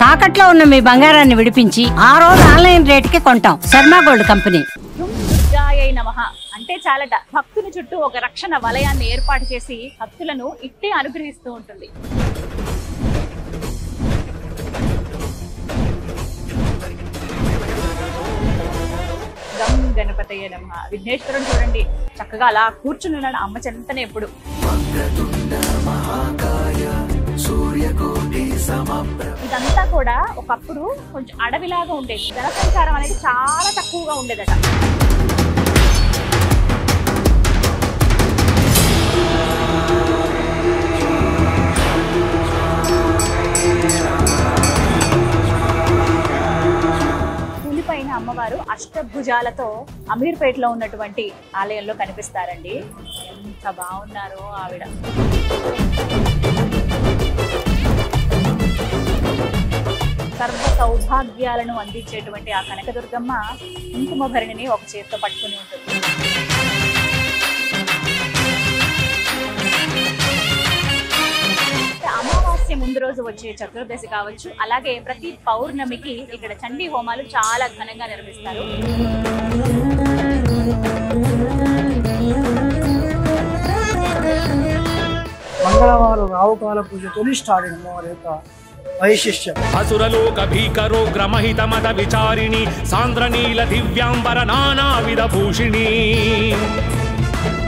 తాకట్లో ఉన్న మీ బంగారాన్ని విడిపించి ఆ రోజు ఆన్లైన్ రేటుకి కొంటాం. Sharma gold company. దుర్గాయై నమః అంటే చాలట భక్తుని చుట్టూ ఒక రక్షణ వలయాన్ని ఏర్పాటు చేసి భక్తులను ఇట్టే అనుగ్రహిస్తూ ఉంటుంది. గం గణపతయ్య నమః. విఘ్నేశ్వరుడు చూడండి చక్కగా అలా కూర్చుని ఉన్నాడు అమ్మ చెంతనే ఎప్పుడు. ఇదంతా కూడా ఒకప్పుడు కొంచెం అడవిలాగా ఉండేది. జనసంచారం అనేది చాలా తక్కువగా ఉండేదట. పులిపైన అమ్మవారు అష్టభుజాలతో అమీర్పేటలో ఉన్నటువంటి ఆలయంలో కనిపిస్తారండి. ఎంత బాగున్నారో ఆవిడ. సర్వ సౌభాగ్యాలను అందించేటువంటి ఆ కనకదుర్గమ్మ కుంకుమ భరణిని ఒక చేతితో పట్టుకుని ఉంటుంది. అమావాస్య ముందు రోజు వచ్చే చతుర్దశి కావచ్చు, అలాగే ప్రతి పౌర్ణమికి ఇక్కడ చండీ హోమాలు చాలా ఘనంగా నిర్వహిస్తారు. మంగళవారం రావుకాల పూజతో స్టార్ట్ అయిన అమ్మవారి యొక్క వైశిష్ట్యం. అసురలోక భీకరో గ్రమహిత మత విచారిణి సాంద్ర నీల దివ్యాంబర నానావిధ భూషిణి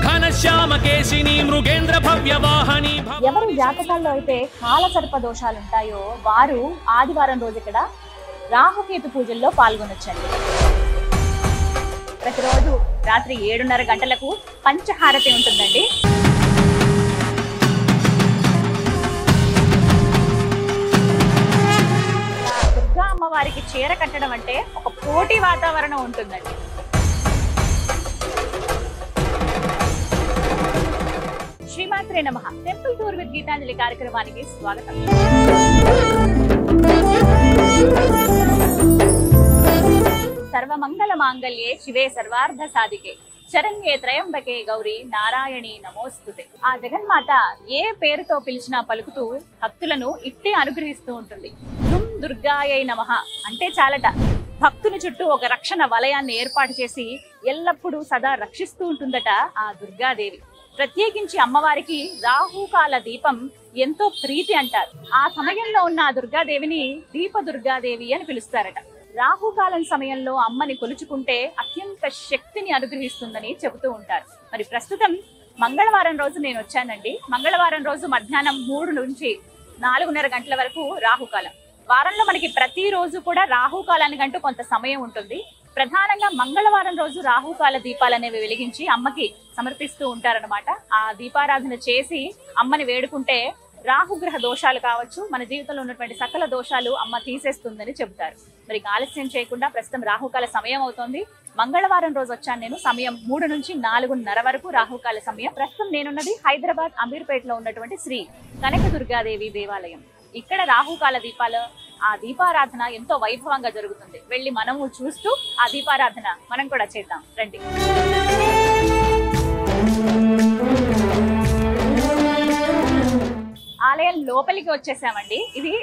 ఘనశ్యామ కేశిని మృగేంద్ర భవ్య వాహని. ఎవరి జాతకాల్లో అయితే కాలసర్ప దోషాలు ఉంటాయో వారు ఆదివారం రోజు ఇక్కడ రాహుకేతు పూజల్లో పాల్గొనొచ్చండి. ప్రతిరోజు రాత్రి 7:30 గంటలకు పంచహారతి ఉంటుందండి. అమ్మవారికి చీర కట్టడం అంటే ఒక పోటీ వాతావరణం ఉంటుందండి. శ్రీమాత్రే నమః. టెంపుల్ టూర్ విత్ గీతాంజలి కార్యక్రమానికి స్వాగతం. సర్వమంగళ మాంగళ్యే శివే సర్వార్థ సాధికే శరణ్యే త్రయంబకే గౌరీ నారాయణి నమోస్తుతే. ఆ జగన్మాత ఏ పేరుతో పిలిచినా పలుకుతూ భక్తులను ఇట్టే అనుగ్రహిస్తూ ఉంటుంది. దుర్గాయై నమః అంటే చాలట భక్తుని చుట్టూ ఒక రక్షణ వలయాన్ని ఏర్పాటు చేసి ఎల్లప్పుడూ సదా రక్షిస్తూ ఉంటుందట ఆ దుర్గాదేవి. ప్రత్యేకించి అమ్మవారికి రాహుకాల దీపం ఎంతో ప్రీతి అంటారు. ఆ సమయంలో ఉన్న ఆ దుర్గాదేవిని దీప దుర్గాదేవి అని పిలుస్తారట. రాహుకాలం సమయంలో అమ్మని కొలుచుకుంటే అత్యంత శక్తిని అనుగ్రహిస్తుందని చెబుతూ ఉంటారు. మరి ప్రస్తుతం మంగళవారం రోజు నేను వచ్చానండి. మంగళవారం రోజు మధ్యాహ్నం 3 నుంచి 4:30 గంటల వరకు రాహుకాలం. వారంలో మనకి ప్రతిరోజు కూడా రాహుకాలానికంటూ కొంత సమయం ఉంటుంది. ప్రధానంగా మంగళవారం రోజు రాహుకాల దీపాలు అనేవి వెలిగించి అమ్మకి సమర్పిస్తూ ఉంటారనమాట. ఆ దీపారాధన చేసి అమ్మని వేడుకుంటే రాహుగ్రహ దోషాలు కావచ్చు, మన జీవితంలో ఉన్నటువంటి సకల దోషాలు అమ్మ తీసేస్తుందని చెబుతారు. మరి ఆలస్యం చేయకుండా ప్రస్తుతం రాహుకాల సమయం అవుతోంది. మంగళవారం రోజు వచ్చాను నేను. సమయం 3 నుంచి 4:30 వరకు రాహుకాల సమయం. ప్రస్తుతం నేనున్నది హైదరాబాద్ అమీర్పేటలో ఉన్నటువంటి శ్రీ కనకదుర్గాదేవి దేవాలయం. ఇక్కడ రాహుకాల దీపాలు, ఆ దీపారాధన ఎంతో వైభవంగా జరుగుతుంది. వెళ్ళి మనము చూస్తూ ఆ దీపారాధన మనం కూడా చేద్దాం రండి. ఆలయం లోపలికి వచ్చేసామండి. ఇది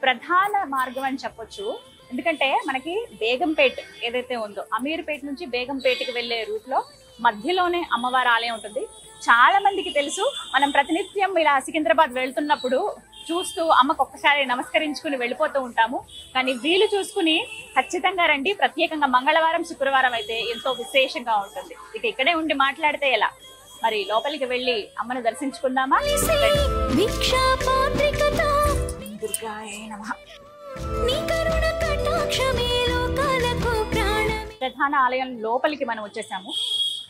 ప్రధాన మార్గం అని చెప్పొచ్చు. ఎందుకంటే మనకి బేగంపేట్ ఏదైతే ఉందో అమీర్పేట నుంచి బేగంపేటకి వెళ్లే రూట్ లో మధ్యలోనే అమ్మవారి ఆలయం ఉంటుంది. చాలా మందికి తెలుసు. మనం ప్రతినిత్యం ఇలా సికింద్రాబాద్ వెళ్తున్నప్పుడు చూస్తూ అమ్మకు ఒక్కసారి నమస్కరించుకుని వెళ్ళిపోతూ ఉంటాము. కానీ వీలు చూసుకుని ఖచ్చితంగా రండి. ప్రత్యేకంగా మంగళవారం శుక్రవారం అయితే ఎంతో విశేషంగా ఉంటుంది. ఇక ఇక్కడే ఉండి మాట్లాడితే ఎలా? మరి లోపలికి వెళ్ళి అమ్మను దర్శించుకుందామా? దుర్గాయై నమః. ప్రధాన ఆలయం లోపలికి మనం వచ్చేసాము.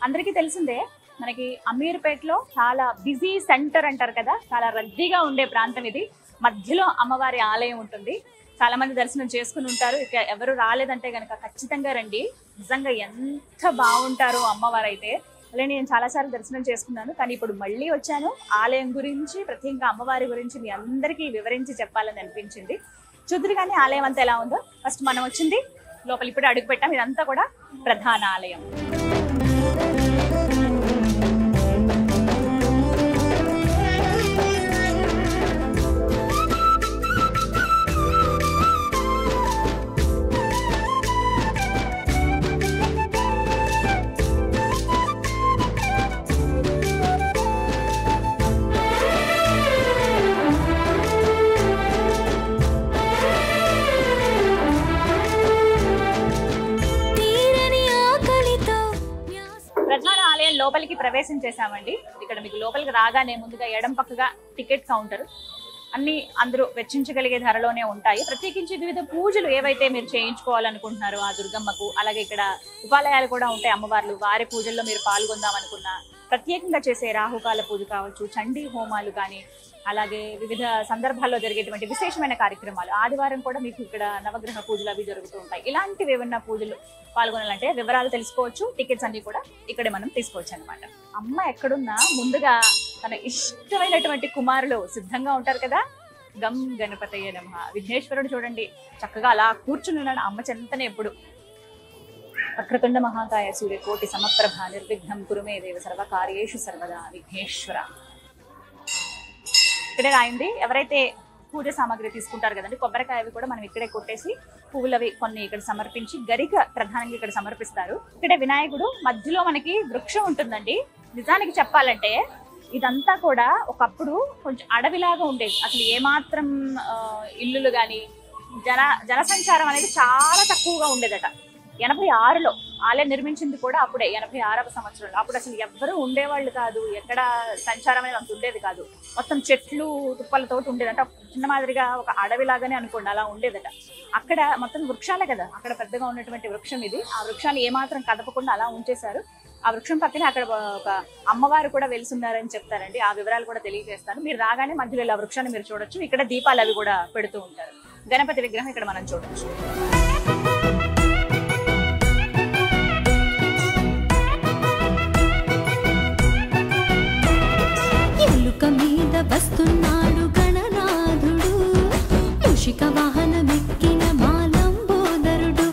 అందరికీ తెలిసిందే మనకి అమీర్పేటలో చాలా బిజీ సెంటర్ అంటారు కదా, చాలా రద్దీగా ఉండే ప్రాంతం ఇది. మధ్యలో అమ్మవారి ఆలయం ఉంటుంది. చాలా మంది దర్శనం చేసుకుని ఉంటారు. ఇక ఎవరు రాలేదంటే కనుక ఖచ్చితంగా రండి. నిజంగా ఎంత బాగుంటారో అమ్మవారు అయితే. అలా నేను చాలాసార్లు దర్శనం చేసుకున్నాను, కానీ ఇప్పుడు మళ్ళీ వచ్చాను. ఆలయం గురించి ప్రత్యేకంగా అమ్మవారి గురించి మీ అందరికీ వివరించి చెప్పాలని అనిపించింది. చూద్దరు కానీ ఆలయం అంతా ఎలా ఉందో. ఫస్ట్ మనం వచ్చింది లోపల, ఇప్పుడు అడుగు పెట్టాం. ఇదంతా కూడా ప్రధాన ఆలయం. లోపలికి ప్రవేశం చేశామండి. ఇక్కడ మీకు లోపలికి రాగానే ముందుగా ఎడం పక్కగా టికెట్ కౌంటర్, అన్ని అందరూ వెచ్చించగలిగే ధరలోనే ఉంటాయి. ప్రత్యేకించి వివిధ పూజలు ఏవైతే మీరు చేయించుకోవాలనుకుంటున్నారో ఆ దుర్గమ్మకు, అలాగే ఇక్కడ ఉపాలయాలు కూడా ఉంటాయి అమ్మవార్లు, వారి పూజల్లో మీరు పాల్గొందాం అనుకున్నా, ప్రత్యేకంగా చేసే రాహుకాల పూజ కావచ్చు, చండీ హోమాలు కానీ, అలాగే వివిధ సందర్భాల్లో జరిగేటువంటి విశేషమైన కార్యక్రమాలు, ఆదివారం కూడా మీకు ఇక్కడ నవగ్రహ పూజలు అవి జరుగుతూ ఉంటాయి. ఇలాంటివి ఏమన్నా పూజలు పాల్గొనాలంటే వివరాలు తెలుసుకోవచ్చు. టికెట్స్ అన్ని కూడా ఇక్కడే మనం తీసుకోవచ్చు అనమాట. అమ్మ ఎక్కడున్నా ముందుగా తన ఇష్టమైనటువంటి కుమారులు సిద్ధంగా ఉంటారు కదా. గం గణపతయ్య నమః. విఘ్నేశ్వరుడు చూడండి చక్కగా అలా కూర్చుని ఉన్నాడు అమ్మ చెంతనే. ఎప్పుడు వక్రతుండ మహాకాయ సూర్యకోటి సమప్రభ నిర్విఘ్నం కురుమే దేవ సర్వకార్యేషు సర్వదా విఘ్నేశ్వర. ఇక్కడే రాయండి. ఎవరైతే పూజ సామాగ్రి తీసుకుంటారు కదండి, కొబ్బరికాయ అవి కూడా మనం ఇక్కడే కొట్టేసి పువ్వులు అవి కొన్ని ఇక్కడ సమర్పించి గరిక ప్రధానంగా ఇక్కడ సమర్పిస్తారు. ఇక్కడే వినాయకుడు మధ్యలో మనకి వృక్షం ఉంటుందండి. నిజానికి చెప్పాలంటే ఇదంతా కూడా ఒకప్పుడు కొంచెం అడవిలాగా ఉండేది. అసలు ఏమాత్రం ఇల్లులు కానీ జనసంచారం అనేది చాలా తక్కువగా ఉండేదట. 86లో ఆలయం నిర్మించింది కూడా అప్పుడే, 86వ సంవత్సరంలో. అప్పుడు అసలు ఎవ్వరూ ఉండేవాళ్ళు కాదు, ఎక్కడ సంచారం అనేది అంత ఉండేది కాదు. మొత్తం చెట్లు తుప్పలతోటి ఉండేదట. చిన్న మాదిరిగా ఒక అడవిలాగానే అనుకోండి, అలా ఉండేదట. అక్కడ మొత్తం వృక్షాలే కదా, అక్కడ పెద్దగా ఉన్నటువంటి వృక్షం ఇది. ఆ వృక్షాన్ని ఏమాత్రం కదపకుండా అలా ఉంచేశారు. ఆ వృక్షం పక్కనే అక్కడ ఒక అమ్మవారు కూడా వెలుసున్నారని చెప్తారండి. ఆ వివరాలు కూడా తెలియజేస్తాను. మీరు రాగానే మధ్యలో ఇలా వృక్షాన్ని మీరు చూడొచ్చు. ఇక్కడ దీపాలు అవి కూడా పెడుతూ ఉంటారు. గణపతి విగ్రహం ఇక్కడ మనం చూడొచ్చు. మీద వస్తున్నాడు గణనాథుడు, మూషిక వాహనమెక్కిన మాలంబోదరుడు.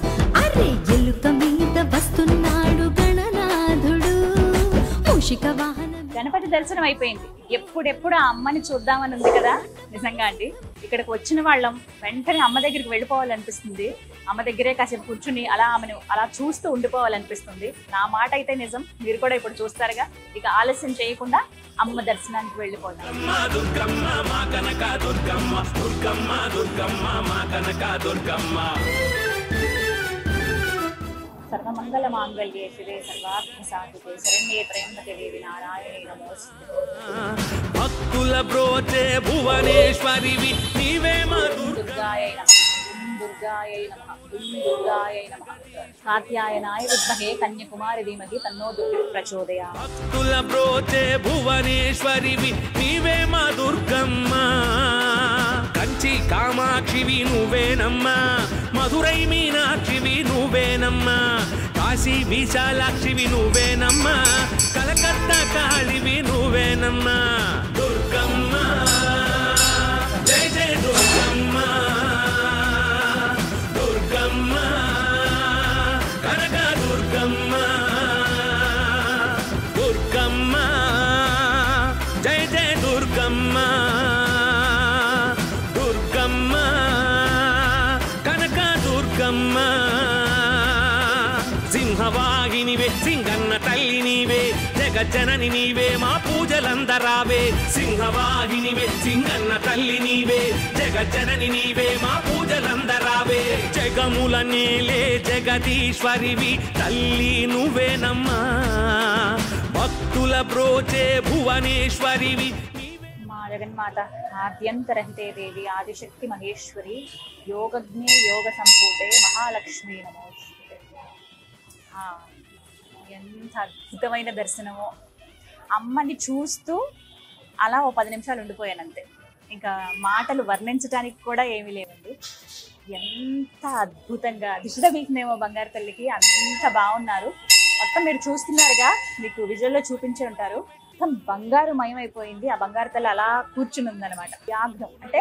అరే ఎలుక మీద వస్తున్నాడు గణనాథుడు, మూషిక వాహనం. గణపతి దర్శనం అయిపోయింది. ఎప్పుడెప్పుడు ఆ అమ్మని చూద్దామని ఉంది కదా. నిజంగా అండి, ఇక్కడికి వచ్చిన వాళ్ళం వెంటనే అమ్మ దగ్గరికి వెళ్ళిపోవాలనిపిస్తుంది. అమ్మ దగ్గరే కాసేపు కూర్చుని అలా ఆమెను అలా చూస్తూ ఉండిపోవాలనిపిస్తుంది. నా మాట అయితే నిజం, మీరు కూడా ఇప్పుడు చూస్తారుగా. ఇక ఆలస్యం చేయకుండా అమ్మ దర్శనానికి వెళ్ళిపోతాం. సర్వమంగళ మాంగళ్యే శివే సర్వార్థ సాధికే శరణ్యే త్రయంబకే దేవి నారాయణే నమోస్తుతే. భక్తుల బ్రోచే భువనేశ్వరివి నీవే మా దుర్గాయై నమః. దుర్గాయై నమః. దుర్గాయై నమః. కాత్యాయనాయ విద్మహే కన్యకుమారి ధీమహి తన్నో దుర్గా ప్రచోదయాత్. భక్తుల బ్రోచే భువనేశ్వరివి నీవే మా దుర్గమ్మ. కంచి కామాక్షివి నువ్వేనమ్మా, మధురై మీనాక్షివి నువ్వేనమ్మా, కాశీ విశాలాక్షివి నువ్వేనమ్మా, కలకత్తా కాళివి నువ్వేనమ్మా. దుర్గమ్మ జయ జయ దుర్గమ్మ, దుర్గమ్మ కనక దుర్గమ్మ, దుర్గమ్మ జయ జయ దుర్గమ్మ, దుర్గమ్మ కనక దుర్గమ్మ. సింహవాహినివే సింగన్న తల్లి నీవే, జగజ్జనని నీవే మా పూజలందరావే. సింహవాహినివే సింగన్న తల్లి నీవే, జగజ్జనని నీవే మా పూజలందరావే. జగముల నేలే జగదీశ్వరివి తల్లి నువ్వేనమ్మా, భక్తుల బ్రోచే భువనేశ్వరివి. జగన్మాత ఆద్యంతరహితే దేవి ఆదిశక్తి మహేశ్వరి యోగజ్ఞే యోగ సంపూతే మహాలక్ష్మి నమోస్తుతే. ఎంత అద్భుతమైన దర్శనమో. అమ్మని చూస్తూ అలా ఓ 10 నిమిషాలు ఉండిపోయానంతే. ఇంకా మాటలు వర్ణించడానికి కూడా ఏమీ లేవండి. ఎంత అద్భుతంగా దిశ వీక్నేమో బంగారు తల్లికి, అంత బాగున్నారు. మొత్తం మీరు చూస్తున్నారుగా, మీకు విజువల్లో చూపించి ఉంటారు. మొత్తం బంగారు మయమైపోయింది. ఆ బంగారు తల్లి అలా కూర్చుని ఉందన్నమాట. వ్యాఘ్రం అంటే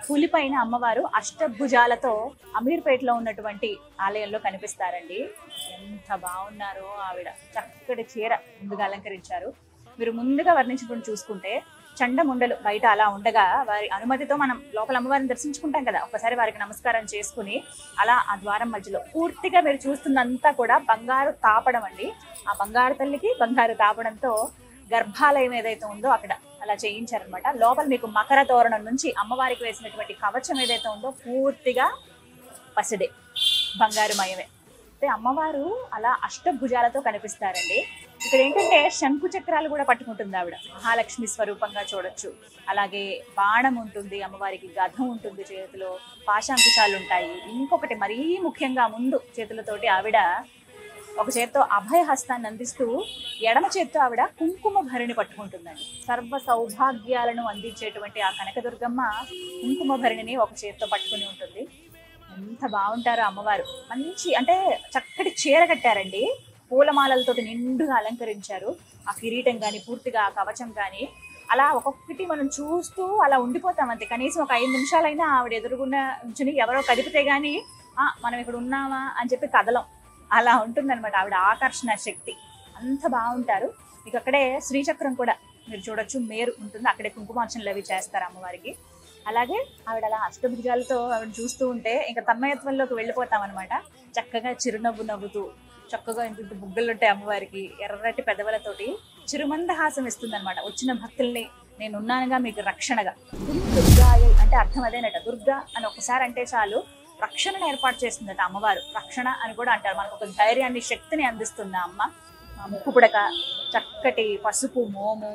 పులి పైన అమ్మవారు అష్టభుజాలతో అమీర్పేటలో ఉన్నటువంటి ఆలయంలో కనిపిస్తారండి. ఎంత బాగున్నారో ఆవిడ. చక్కటి చీర ముందుగా అలంకరించారు. మీరు ముందుగా వర్ణించుకుని చూసుకుంటే చండముండలు బయట అలా ఉండగా వారి అనుమతితో మనం లోపల అమ్మవారిని దర్శించుకుంటాం కదా, ఒకసారి వారికి నమస్కారం చేసుకుని అలా ఆ ద్వారం మధ్యలో పూర్తిగా మీరు చూస్తున్నంతా కూడా బంగారు తాపడం అండి. ఆ బంగారు తల్లికి బంగారు తాపడంతో గర్భాలయం ఏదైతే ఉందో అక్కడ అలా చేయించారనమాట. లోపల మీకు మకర తోరణం నుంచి అమ్మవారికి వేసినటువంటి కవచం ఏదైతే ఉందో పూర్తిగా పసిడే బంగారుమయమే. చూస్తే అమ్మవారు అలా అష్టభుజాలతో కనిపిస్తారండి. ఇక్కడ ఏంటంటే శంకు చక్రాలు కూడా పట్టుకుంటుంది ఆవిడ, మహాలక్ష్మి స్వరూపంగా చూడొచ్చు. అలాగే బాణం ఉంటుంది, అమ్మవారికి గధం ఉంటుంది, చేతిలో పాశాంకుశాలు ఉంటాయి. ఇంకొకటి మరీ ముఖ్యంగా ముందు చేతులతోటి ఆవిడ ఒక చేత్తో అభయ హస్తాన్ని అందిస్తూ ఎడమ చేత్తో ఆవిడ కుంకుమ భరిణి పట్టుకుంటుందండి. సర్వ సౌభాగ్యాలను అందించేటువంటి ఆ కనకదుర్గమ్మ కుంకుమ భరిణిని ఒక చేత్తో పట్టుకుని ఉంటుంది. ఎంత బాగుంటారో అమ్మవారు. మంచి అంటే చక్కటి చీర కట్టారండి, పూలమాలలతో నిండుగా అలంకరించారు. ఆ కిరీటం కానీ పూర్తిగా ఆ కవచం కానీ అలా ఒక్కొక్కటి మనం చూస్తూ అలా ఉండిపోతాం అంతే. కనీసం ఒక 5 నిమిషాలైనా ఆవిడ ఎదురుగుండా ఉంచుని ఎవరో కదిపితే గానీ మనం ఇక్కడ ఉన్నామా అని చెప్పి కదలం, అలా ఉంటుందన్నమాట ఆవిడ ఆకర్షణ శక్తి. అంత బాగుంటారు. మీకు అక్కడే శ్రీచక్రం కూడా మీరు చూడొచ్చు, మేరు ఉంటుంది, అక్కడే కుంకుమార్చనలు అవి చేస్తారు అమ్మవారికి. అలాగే ఆవిడ అలా అష్టభుజాలతో ఆవిడ చూస్తూ ఉంటే ఇంకా తన్మయత్వంలోకి వెళ్ళిపోతాం అనమాట. చక్కగా చిరునవ్వు నవ్వుతూ, చక్కగా ఇంత బుగ్గలు ఉంటాయి అమ్మవారికి, ఎర్రటి పెదవులతోటి చిరుమందహాసం ఇస్తుంది అనమాట. వచ్చిన భక్తుల్ని నేనున్నానుగా మీకు రక్షణగా. దుర్గాయ అంటే అర్థం అదేనట. దుర్గా అని ఒకసారి అంటే చాలు రక్షణను ఏర్పాటు చేస్తుందట అమ్మవారు. రక్షణ అని కూడా అంటారు. మనకు ఒక ధైర్యాన్ని, శక్తిని అందిస్తుంది అమ్మ. ముక్కు పుడక, చక్కటి పసుపు మోము,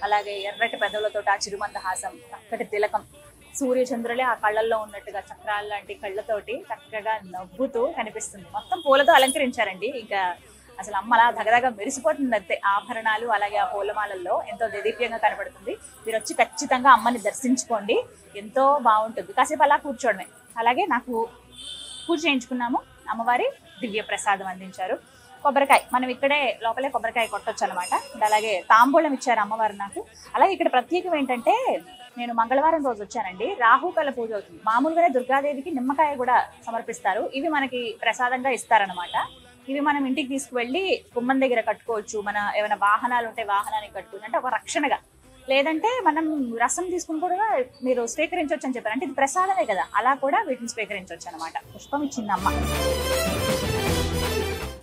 అలాగే ఎర్రటి పెదవులతో ఆ చిరుమందహాసం, చక్కటి తిలకం, సూర్యచంద్రులే ఆ కళ్ళల్లో ఉన్నట్టుగా చక్రాల లాంటి కళ్ళతోటి చక్కగా నవ్వుతూ కనిపిస్తుంది. మొత్తం పూలతో అలంకరించారండి. ఇంకా అసలు అమ్మ అలా దగదగా మెరిసిపోతుంది అంతే. ఆభరణాలు అలాగే ఆ పూలమాలల్లో ఎంతో దేదీప్యంగా కనబడుతుంది. మీరు వచ్చి ఖచ్చితంగా అమ్మని దర్శించుకోండి, ఎంతో బాగుంటుంది. కాసేపు అలా కూర్చోవడమే. అలాగే నాకు పూజ చేయించుకున్నాము, అమ్మవారి దివ్య ప్రసాదం అందించారు. కొబ్బరికాయ మనం ఇక్కడే లోపలే కొబ్బరికాయ కొట్టొచ్చు అనమాట. అలాగే తాంబూలం ఇచ్చారు అమ్మవారు నాకు. అలాగే ఇక్కడ ప్రత్యేకం ఏంటంటే, నేను మంగళవారం రోజు వచ్చానండి, రాహుకాల పూజ అవుతుంది. మామూలుగానే దుర్గాదేవికి నిమ్మకాయ కూడా సమర్పిస్తారు, ఇవి మనకి ప్రసాదంగా ఇస్తారనమాట. ఇవి మనం ఇంటికి తీసుకువెళ్ళి గుమ్మం దగ్గర కట్టుకోవచ్చు. మన ఏమైనా వాహనాలు ఉంటే వాహనానికి కట్టుకోవచ్చు, అంటే ఒక రక్షణగా. లేదంటే మనం రసం తీసుకుని కూడా మీరు స్వీకరించవచ్చు అని చెప్పారు. అంటే ఇది ప్రసాదమే కదా, అలా కూడా వీటిని స్వీకరించవచ్చు అనమాట. పుష్పం ఇచ్చింది అమ్మ.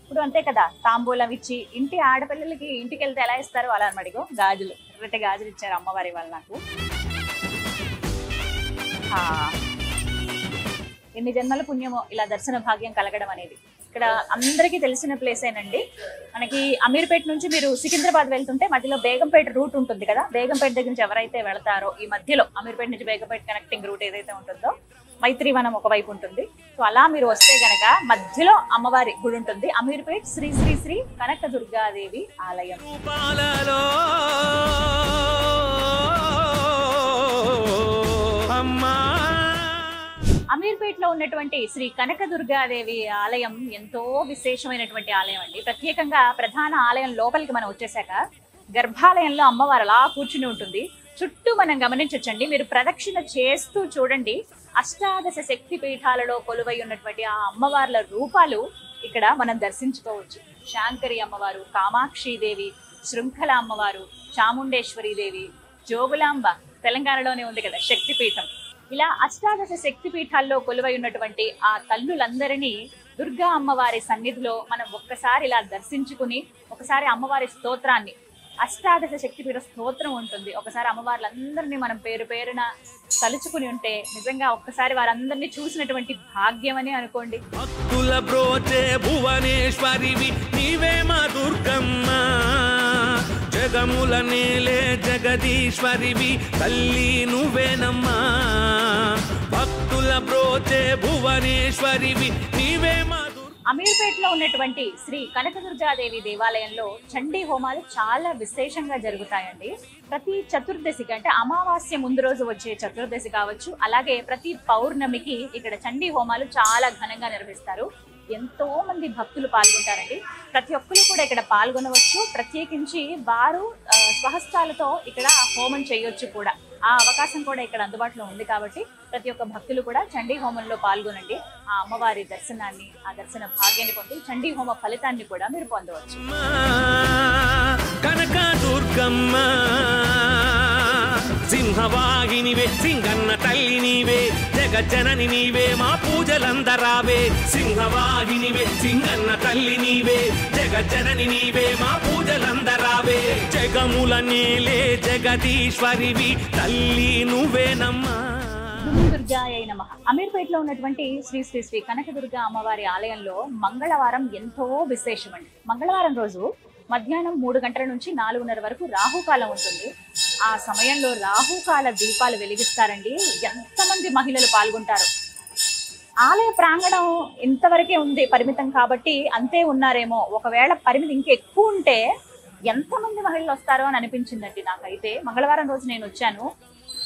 ఇప్పుడు అంతే కదా, తాంబూలం ఇచ్చి ఇంటి ఆడపిల్లలకి ఇంటికి వెళ్తే ఎలా ఇస్తారో అలా అనమాట. ఇగో గాజులు, ఎర్రటి గాజులు ఇచ్చారు అమ్మవారి వాళ్ళు నాకు. ఎన్ని జన్మల పుణ్యమో ఇలా దర్శన భాగ్యం కలగడం అనేది. ఇక్కడ అందరికీ తెలిసిన ప్లేసేనండి. మనకి అమీర్పేట నుంచి మీరు సికింద్రాబాద్ వెళ్తుంటే మధ్యలో బేగంపేట రూట్ ఉంటుంది కదా, బేగంపేట దగ్గర నుంచి ఎవరైతే వెళతారో ఈ మధ్యలో అమీర్పేట నుంచి బేగంపేట కనెక్టింగ్ రూట్ ఏదైతే ఉంటుందో, మైత్రివనం ఒకవైపు ఉంటుంది. సో అలా మీరు వస్తే గనక మధ్యలో అమ్మవారి గుడి ఉంటుంది. అమీర్పేట్ శ్రీ శ్రీ శ్రీ కనక దుర్గాదేవి ఆలయం. అమీర్పేట్ లో ఉన్నటువంటి శ్రీ కనక దుర్గాదేవి ఆలయం ఎంతో విశేషమైనటువంటి ఆలయం అండి. ప్రత్యేకంగా ప్రధాన ఆలయం లోపలికి మనం వచ్చేసాక గర్భాలయంలో అమ్మవారు అలా కూర్చుని ఉంటుంది. చుట్టూ మనం గమనించొచ్చండి, మీరు ప్రదక్షిణ చేస్తూ చూడండి. అష్టాదశ శక్తి పీఠాలలో కొలువై ఉన్నటువంటి ఆ అమ్మవార్ల రూపాలు ఇక్కడ మనం దర్శించుకోవచ్చు. శాంకరి అమ్మవారు, కామాక్షిదేవి, శృంఖల అమ్మవారు, చాముండేశ్వరి దేవి, జోగులాంబ తెలంగాణలోనే ఉంది కదా శక్తిపీఠం. ఇలా అష్టాదశ శక్తి పీఠాల్లో కొలువై ఉన్నటువంటి ఆ తల్లులందరినీ దుర్గా అమ్మవారి సన్నిధిలో మనం ఒక్కసారి ఇలా దర్శించుకుని, ఒకసారి అమ్మవారి స్తోత్రాన్ని, అష్టాదశ శక్తిపీఠ స్తోత్రం ఉంటుంది, ఒకసారి అమ్మవార్లందరినీ మనం పేరు పేరున తలుచుకుని ఉంటే నిజంగా ఒక్కసారి వారందరినీ చూసినటువంటి భాగ్యం అని అనుకోండి. భక్తుల బ్రోచే భువనేశ్వరివి నీవే మా దుర్గమ్మ, జగముల నేలే జగదీశ్వరివి తల్లి నువ్వేనమ్మా. భక్తుల బ్రోచే భువనేశ్వరివి నీవే మా. అమీర్పేటలో ఉన్నటువంటి శ్రీ కనకదుర్గాదేవి దేవాలయంలో చండీ హోమాలు చాలా విశేషంగా జరుగుతాయండి. ప్రతి చతుర్దశికి అంటే అమావాస్య ముందు రోజు వచ్చే చతుర్దశి కావచ్చు, అలాగే ప్రతి పౌర్ణమికి ఇక్కడ చండీ హోమాలు చాలా ఘనంగా నిర్వహిస్తారు. ఎంతో మంది భక్తులు పాల్గొంటారండి. ప్రతి ఒక్కరు కూడా ఇక్కడ పాల్గొనవచ్చు. ప్రత్యేకించి వారు స్వహస్తాలతో ఇక్కడ హోమం చేయొచ్చు కూడా. ఆ అవకాశం కూడా ఇక్కడ అందుబాటులో ఉంది. కాబట్టి ప్రతి ఒక్క భక్తులు కూడా చండీ హోమంలో పాల్గొనండి. ఆ అమ్మవారి దర్శనాన్ని, ఆ దర్శన భాగ్యాన్ని పొంది చండీ హోమ ఫలితాన్ని కూడా మీరు పొందవచ్చు. కనక దుర్గమ్మ సింహవాహినివే, సింగన్న తల్లి నీవే, జగజ్జనని నీవే, మా పూజలందరావే. సింహవాహినివే, సింగన్న తల్లి నీవే, జగజ్జనని నీవే, మా పూజలందరావే. జగముల నేలే జగదీశ్వరివి తల్లి నువ్వేనమ్మా. దుర్గాయ నమః. అమీర్పేటలో ఉన్నటువంటి శ్రీ శ్రీ శ్రీ కనకదుర్గ అమ్మవారి ఆలయంలో మంగళవారం ఎంతో విశేషమండి. మంగళవారం రోజు మధ్యాహ్నం 3 గంటల నుంచి 4:30 వరకు రాహుకాలం ఉంటుంది. ఆ సమయంలో రాహుకాల దీపాలు వెలిగిస్తారండి. ఎంతమంది మహిళలు పాల్గొంటారు. ఆలయ ప్రాంగణం ఇంతవరకే ఉంది పరిమితం కాబట్టి అంతే ఉన్నారేమో. ఒకవేళ పరిమితి ఇంకెక్కువ ఉంటే ఎంతమంది మహిళలు వస్తారో అని అనిపించిందండి నాకైతే. మంగళవారం రోజు నేను వచ్చాను.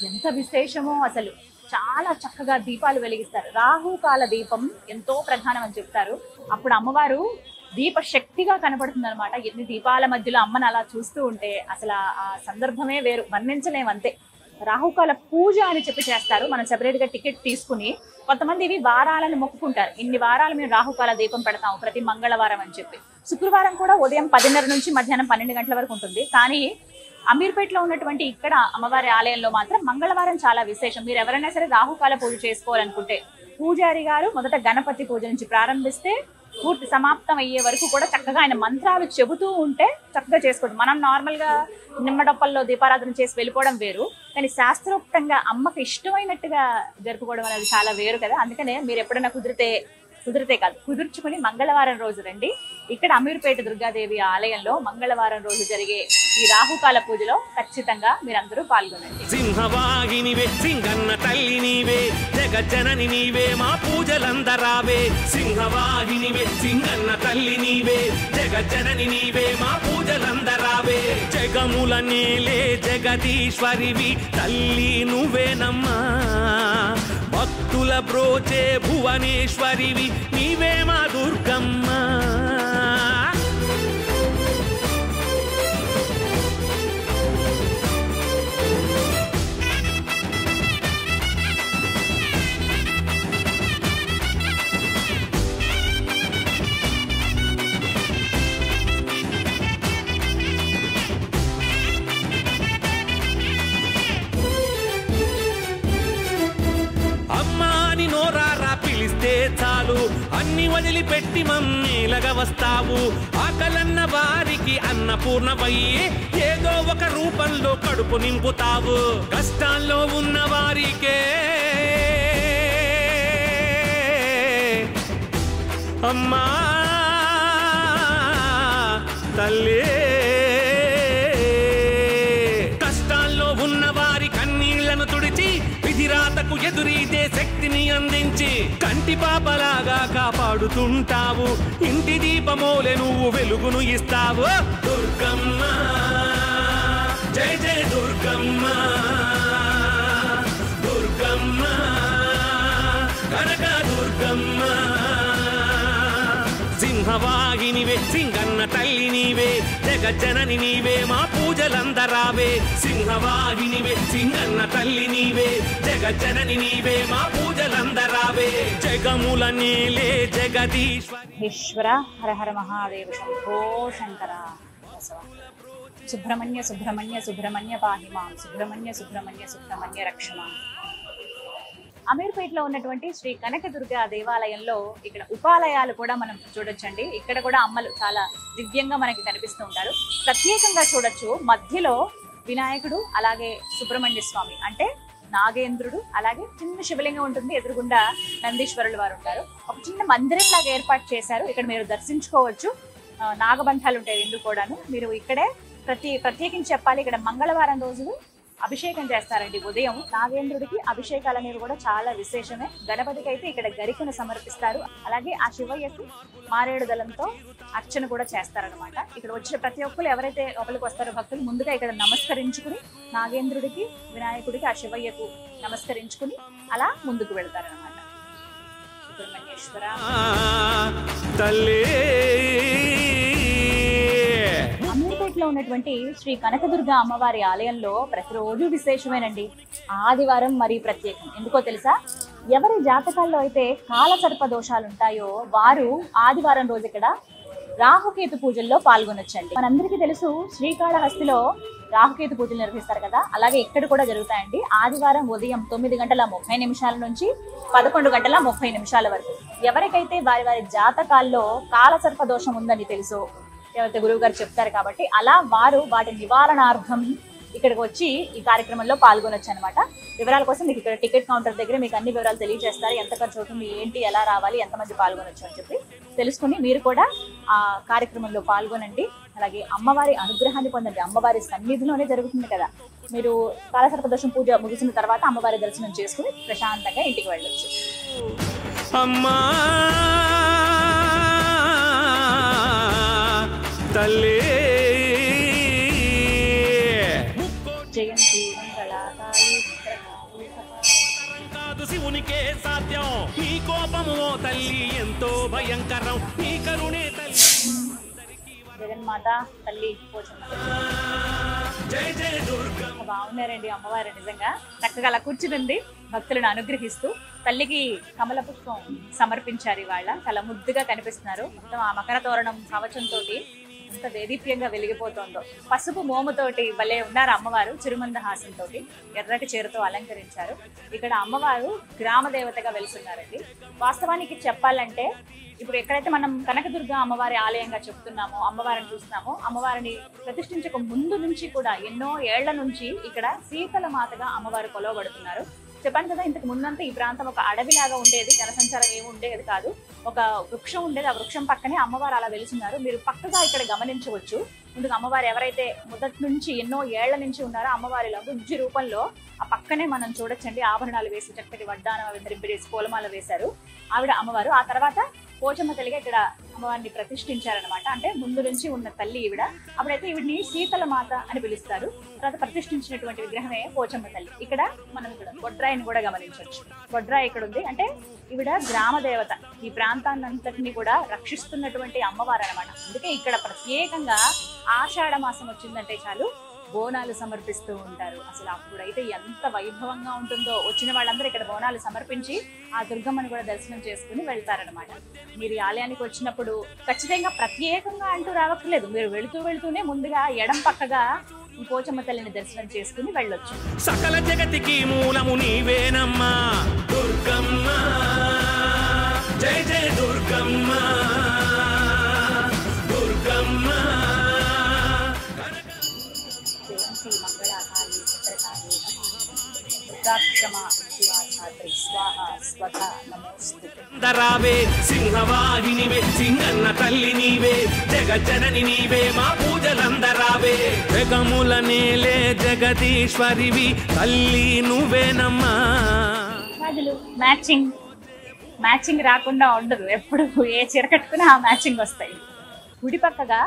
ఎంత విశేషమో అసలు. చాలా చక్కగా దీపాలు వెలిగిస్తారు. రాహుకాల దీపం ఎంతో ప్రధానం అని చెప్తారు. అప్పుడు అమ్మవారు దీప శక్తిగా కనబడుతుంది అనమాట. ఎన్ని దీపాల మధ్యలో అమ్మను అలా చూస్తూ ఉంటే అసలు ఆ సందర్భమే వేరు, వర్ణించలేము అంతే. రాహుకాల పూజ అని చెప్పి చేస్తారు. మనం సెపరేట్ గా టికెట్ తీసుకుని, కొంతమంది ఇవి వారాలను మొక్కుకుంటారు. ఇన్ని వారాలు మేము రాహుకాల దీపం పెడతాము ప్రతి మంగళవారం అని చెప్పి. శుక్రవారం కూడా ఉదయం 10:30 నుంచి మధ్యాహ్నం 12 గంటల వరకు ఉంటుంది. కానీ అమీర్పేటలో ఉన్నటువంటి ఇక్కడ అమ్మవారి ఆలయంలో మాత్రం మంగళవారం చాలా విశేషం. మీరు ఎవరైనా సరే రాహుకాల పూజ చేసుకోవాలనుకుంటే పూజారి గారు మొదట గణపతి పూజ నుంచి ప్రారంభిస్తే పూర్తి సమాప్తం అయ్యే వరకు కూడా చక్కగా ఆయన మంత్రాలు చెబుతూ ఉంటే చక్కగా చేసుకోండి. మనం నార్మల్ గా నిమ్మడొప్పల్లో దీపారాధన చేసి వెళ్ళిపోవడం వేరు, కానీ శాస్త్రోక్తంగా అమ్మకి ఇష్టమైనట్టుగా జరుపుకోవడం అనేది చాలా వేరు కదా. అందుకనే మీరు ఎప్పుడైనా కుదుర్చుకుని మంగళవారం రోజు రండి. ఇక్కడ అమీర్పేట దుర్గాదేవి ఆలయంలో మంగళవారం రోజు జరిగే ఈ రాహుకాల పూజలో ఖచ్చితంగా మీరందరూ పాల్గొనండి. సింహవాహినివే సింగన్న తల్లి నీవే, జగజ్జనని నీవే, మా పూజలందరావే. సింహవాహినివే సింగన్న తల్లి నీవే, జగజ్జనని నీవే, మా పూజలందరావే. జగముల నేలే జగదీశ్వరివి తల్లి నువ్వేనమ్మా, భక్తుల బ్రోచే భువనేశ్వరివి నీవే మా దుర్గమ్మ. పిలిస్తే చాలు అన్ని వదిలిపెట్టి మమ్మీలగా వస్తావు. ఆకలన్న వారికి అన్నపూర్ణవయ్యి ఏదో ఒక రూపంలో కడుపు నింపుతావు. కష్టాల్లో ఉన్న వారికే అమ్మా తల్లి, కష్టాల్లో ఉన్న వారి కన్నీళ్లను తుడిచి విధిరాతకు ఎదురీతే శక్తిని అందించి కంటి పాపలాగా కాపాడుతుంటావు. ఇంటి దీపమోలే నువ్వు వెలుగును ఇస్తావు. దుర్గమ్మ జయ జయ దుర్గమ్మ, దుర్గమ్మ కనక దుర్గమ్మ. సింహవాహినివే సింగన్న తల్లి నీవే, జగజ్జనని నీవే, మా పూజలందరావే. సింహవాహినివే సింగన్న తల్లి నీవే, జగజ్జనని నీవే, మా పూజలందరావే. జగముల నేలే జగదీశ్వరి. ఈశ్వర హర హర మహాదేవ శంభో శంకర. సుబ్రహ్మణ్య సుబ్రహ్మణ్య సుబ్రహ్మణ్య పాహిమాం, సుబ్రహ్మణ్య సుబ్రహ్మణ్య సుబ్రహ్మణ్య రక్షమాం. అమీర్పేటలో ఉన్నటువంటి శ్రీ కనకదుర్గ దేవాలయంలో ఇక్కడ ఉపాలయాలు కూడా మనం చూడొచ్చండి. ఇక్కడ కూడా అమ్మలు చాలా దివ్యంగా మనకి కనిపిస్తూ ఉంటారు. ప్రత్యేకంగా చూడొచ్చు, మధ్యలో వినాయకుడు, అలాగే సుబ్రహ్మణ్య స్వామి అంటే నాగేంద్రుడు, అలాగే చిన్న శివలింగం ఉంటుంది, ఎదురుగుండా నందీశ్వరులు వారు ఉంటారు. ఒక చిన్న మందిరం లాగా ఏర్పాటు చేశారు. ఇక్కడ మీరు దర్శించుకోవచ్చు. నాగబంధాలు ఉంటాయి రెండు కూడాను. మీరు ఇక్కడే ప్రత్యేకించి చెప్పాలి, ఇక్కడ మంగళవారం రోజులు అభిషేకం చేస్తారండి. ఉదయం నాగేంద్రుడికి అభిషేకాలు అనేవి కూడా చాలా విశేషమే. గణపతికి అయితే ఇక్కడ గరికను సమర్పిస్తారు. అలాగే ఆ శివయ్యకు మారేడు దళంతో అర్చన కూడా చేస్తారనమాట. ఇక్కడ వచ్చిన ప్రతి ఒక్కరు ఎవరైతే లోపలికి వస్తారో భక్తులు ముందుగా ఇక్కడ నమస్కరించుకుని నాగేంద్రుడికి, వినాయకుడికి, ఆ శివయ్యకు నమస్కరించుకుని అలా ముందుకు వెళ్తారనమాట. సుబ్రహ్మణ్యేశ్వర అమీర్పేటలో ఉన్నటువంటి శ్రీ కనకదుర్గ అమ్మవారి ఆలయంలో ప్రతిరోజు విశేషమేనండి. ఆదివారం మరీ ప్రత్యేకం. ఎందుకో తెలుసా? ఎవరి జాతకాల్లో అయితే కాలసర్ప దోషాలు ఉంటాయో వారు ఆదివారం రోజు ఇక్కడ రాహుకేతు పూజల్లో పాల్గొనొచ్చండి. మనందరికీ తెలుసు శ్రీకాళహస్తిలో రాహుకేతు పూజలు నిర్వహిస్తారు కదా, అలాగే ఇక్కడ కూడా జరుగుతాయండి. ఆదివారం ఉదయం 9:30 నుంచి 11:30 వరకు. ఎవరికైతే వారి వారి జాతకాల్లో కాలసర్ప దోషం ఉందని తెలుసో, ఎవరైతే గురువు గారు చెప్తారు కాబట్టి అలా వారు వాటి నివారణార్థం ఇక్కడికి వచ్చి ఈ కార్యక్రమంలో పాల్గొనొచ్చు అనమాట. వివరాల కోసం మీకు ఇక్కడ టికెట్ కౌంటర్ దగ్గర మీకు అన్ని వివరాలు తెలియజేస్తారు. ఎంత ఖర్చు అవుతుంది, ఏంటి, ఎలా రావాలి, ఎంతమంది పాల్గొనొచ్చు అని చెప్పి తెలుసుకుని మీరు కూడా ఆ కార్యక్రమంలో పాల్గొనండి. అలాగే అమ్మవారి అనుగ్రహాన్ని పొందండి. అమ్మవారి సన్నిధిలోనే జరుగుతుంది కదా. మీరు కాలసర్పదోషం పూజ ముగిసిన తర్వాత అమ్మవారి దర్శనం చేసుకుని ప్రశాంతంగా ఇంటికి వెళ్ళొచ్చు. అమ్మా తల్లి జయంతి మంగళాకాళి కాదు శివునికే సాధ్యం. నీ కోపము ఓ తల్లి ఎంతో భయంకరం. నీ కరుణే తల్లి జగన్మాత తల్లి పోచమ్మ జయ జయ దుర్గా. బాగున్నారండి అమ్మవారు, నిజంగా చక్కగా అలా కూర్చుంది భక్తులను అనుగ్రహిస్తూ. తల్లికి కమల పుష్పం సమర్పించారు ఇవాళ. చాలా ముద్దుగా కనిపిస్తున్నారు. మొత్తం ఆ మకర తోరణం కవచంతో ఎంత దేదీప్యంగా వెలిగిపోతుందో. పసుపు మోముతోటి భలే ఉన్నారు అమ్మవారు. చిరుమంద హాసంతో ఎర్రటి చీరతో అలంకరించారు. ఇక్కడ అమ్మవారు గ్రామ దేవతగా వెలుస్తున్నారండి. వాస్తవానికి చెప్పాలంటే ఇప్పుడు ఎక్కడైతే మనం కనకదుర్గ అమ్మవారి ఆలయంగా చెప్తున్నామో, అమ్మవారిని చూస్తున్నామో, అమ్మవారిని ప్రతిష్ఠించక ముందు నుంచి కూడా ఎన్నో ఏళ్ల నుంచి ఇక్కడ శీతల మాతగా అమ్మవారు కొలవబడుతున్నారు. చెప్పాను కదా, ఇంతకు ముందంతా ఈ ప్రాంతం ఒక అడవిలాగా ఉండేది. జనసంచారం ఏమి ఉండేది కాదు. ఒక వృక్షం ఉండేది. ఆ వృక్షం పక్కనే అమ్మవారు అలా వెలుస్తున్నారు. మీరు పక్కగా ఇక్కడ గమనించవచ్చు. ముందుకు అమ్మవారు ఎవరైతే మొదటి నుంచి ఎన్నో ఏళ్ల నుంచి ఉన్నారో అమ్మవారిలో గుజ్జి రూపంలో ఆ పక్కనే మనం చూడొచ్చండి. ఆభరణాలు వేసి చక్కటి వడ్డానం వేసి పూలమాల వేశారు ఆవిడ అమ్మవారు. ఆ తర్వాత పోచమ్మ తల్లిగా ఇక్కడ అమ్మవారిని ప్రతిష్ఠించారనమాట. అంటే ముందు నుంచి ఉన్న తల్లి ఈవిడ. అప్పుడైతే ఈవిడిని శీతల మాత అని పిలుస్తారు. తర్వాత ప్రతిష్ఠించినటువంటి విగ్రహమే పోచమ్మ తల్లి. ఇక్కడ మనం ఇక్కడ బొడ్రాయిని కూడా గమనించవచ్చు. బొడ్రాయి ఇక్కడ ఉంది. అంటే ఈవిడ గ్రామ దేవత. ఈ ప్రాంతాన్నంతటిని కూడా రక్షిస్తున్నటువంటి అమ్మవారు అనమాట. అందుకే ఇక్కడ ప్రత్యేకంగా ఆషాఢ మాసం వచ్చిందంటే చాలు బోనాలు సమర్పిస్తూ ఉంటారు. అసలు అప్పుడైతే ఎంత వైభవంగా ఉంటుందో. వచ్చిన వాళ్ళందరూ ఇక్కడ బోనాలు సమర్పించి ఆ దుర్గమ్మని కూడా దర్శనం చేసుకుని వెళ్తారనమాట. మీరు ఈ ఆలయానికి వచ్చినప్పుడు ఖచ్చితంగా ప్రత్యేకంగా అంటూ రావట్లేదు. మీరు వెళుతూనే ముందుగా ఎడం పక్కగా ఈ పోచమ్మ తల్లిని దర్శనం చేసుకుని వెళ్ళొచ్చు. సకల జగతికి మూలము నీవేనమ్మా దుర్గమ్మ. జయ జయ దుర్గమ్మ దుర్గమ్మ. జయంతి మంగళాకాళి భద్రకాళి దుర్గాక్షమ శివాధాత్రి స్వాహ స్వధ నమోస్తుతే. దరావే సింహవాహినివే సింగన్న తల్లి నీవే జగజ్జనని నీవే మా పూజలందరావే. జగముల నేలే జగదీశ్వరివి తల్లి నువ్వేనమ్మా. మ్యాచింగ్ రాకుండా ఉండదు. ఎప్పుడు ఏ చీర కట్టుకున్నా ఆ మ్యాచింగ్ వస్తాయి. గుడి పక్కగా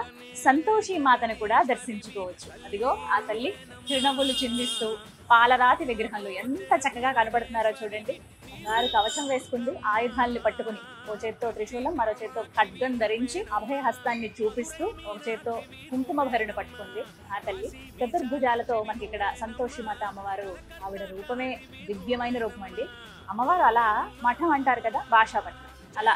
సంతోషి మాతను కూడా దర్శించుకోవచ్చు. అదిగో ఆ తల్లి చిరునవ్వులు చిందిస్తూ పాలరాతి విగ్రహంలో ఎంత చక్కగా కనబడుతున్నారో చూడండి. బంగారు కవచం వేసుకుంది, ఆయుధాలను పట్టుకుని, ఓ చేత్తో త్రిశూలం, మరో చేత్తో ఖడ్గం ధరించి అభయ హస్తాన్ని చూపిస్తూ ఒక చేత్తో కుంకుమ భరిని పట్టుకుంది ఆ తల్లి. చతుర్భుజాలతో మనకి ఇక్కడ సంతోషి మాత అమ్మవారు. ఆవిడ రూపమే దివ్యమైన రూపం అండి. అమ్మవారు అలా మఠం అంటారు కదా, భాషాపట్నం, అలా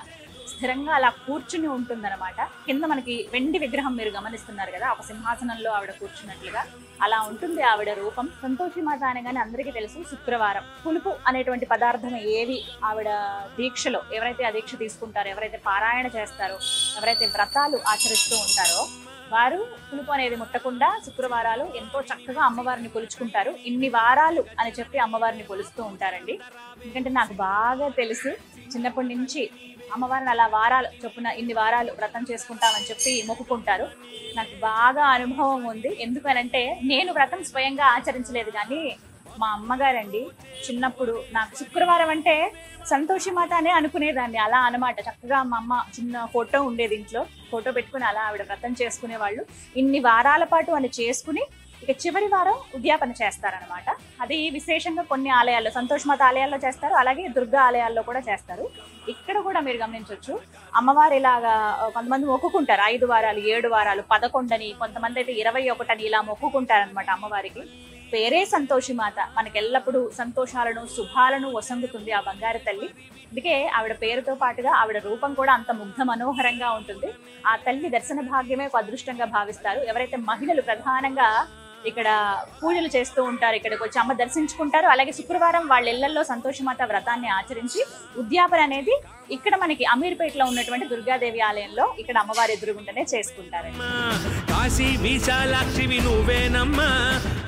స్థిరంగా అలా కూర్చుని ఉంటుందన్నమాట. కింద మనకి వెండి విగ్రహం మీరు గమనిస్తున్నారు కదా, ఒక సింహాసనంలో ఆవిడ కూర్చున్నట్లుగా అలా ఉంటుంది ఆవిడ రూపం. సంతోషి మాత అనగానే అందరికీ తెలుసు శుక్రవారం పులుపు అనేటువంటి పదార్థం ఏవి ఆవిడ దీక్షలో ఎవరైతే ఆ దీక్ష తీసుకుంటారో, ఎవరైతే పారాయణ చేస్తారో, ఎవరైతే వ్రతాలు ఆచరిస్తూ ఉంటారో వారు పులుపు అనేది ముట్టకుండా శుక్రవారాలు ఎంతో చక్కగా అమ్మవారిని కొలుచుకుంటారు. ఇన్ని వారాలు అని చెప్పి అమ్మవారిని కొలుస్తూ ఉంటారండి. ఎందుకంటే నాకు బాగా తెలుసు, చిన్నప్పటి నుంచి అమ్మవారిని అలా వారాలు చొప్పున ఇన్ని వారాలు వ్రతం చేసుకుంటామని చెప్పి మొక్కుకుంటారు. నాకు బాగా అనుభవం ఉంది. ఎందుకనంటే నేను వ్రతం స్వయంగా ఆచరించలేదు, కానీ మా అమ్మగారండి చిన్నప్పుడు నాకు శుక్రవారం అంటే సంతోషి మాత అనే అనుకునేదాన్ని. అలా అనమాట. చక్కగా మా అమ్మ చిన్న ఫోటో ఉండేది ఇంట్లో, ఫోటో పెట్టుకుని అలా ఆవిడ వ్రతం చేసుకునేవాళ్ళు. ఇన్ని వారాల పాటు అని చేసుకుని ఇక చివరి వారం ఉద్యాపన చేస్తారనమాట. అది విశేషంగా కొన్ని ఆలయాల్లో, సంతోషి మాత ఆలయాల్లో చేస్తారు, అలాగే దుర్గా ఆలయాల్లో కూడా చేస్తారు. ఇక్కడ కూడా మీరు గమనించవచ్చు, అమ్మవారు ఇలాగా కొంతమంది మొక్కుకుంటారు 5 వారాలు, 7 వారాలు, 11 అని, కొంతమంది అయితే 21 అని ఇలా మొక్కుకుంటారనమాట అమ్మవారికి. పేరే సంతోషి మాత. మనకి ఎల్లప్పుడూ సంతోషాలను శుభాలను వసంగుతుంది ఆ బంగారు తల్లి. అందుకే ఆవిడ పేరుతో పాటుగా ఆవిడ రూపం కూడా అంత ముగ్ధ మనోహరంగా ఉంటుంది. ఆ తల్లి దర్శన భాగ్యమే ఒక అదృష్టంగా భావిస్తారు. ఎవరైతే మహిళలు ప్రధానంగా ఇక్కడ పూజలు చేస్తూ ఉంటారు. ఇక్కడికి వచ్చి అమ్మ దర్శించుకుంటారు. అలాగే శుక్రవారం వాళ్ళ ఇళ్లలో సంతోషమాత వ్రతాన్ని ఆచరించి ఉద్యాపన అనేది ఇక్కడ మనకి అమీర్పేటలో ఉన్నటువంటి దుర్గాదేవి ఆలయంలో ఇక్కడ అమ్మవారి ఎదురుగుంటనే చేసుకుంటారండి. కాశీ విశాలాక్షివి నువ్వేనమ్మా,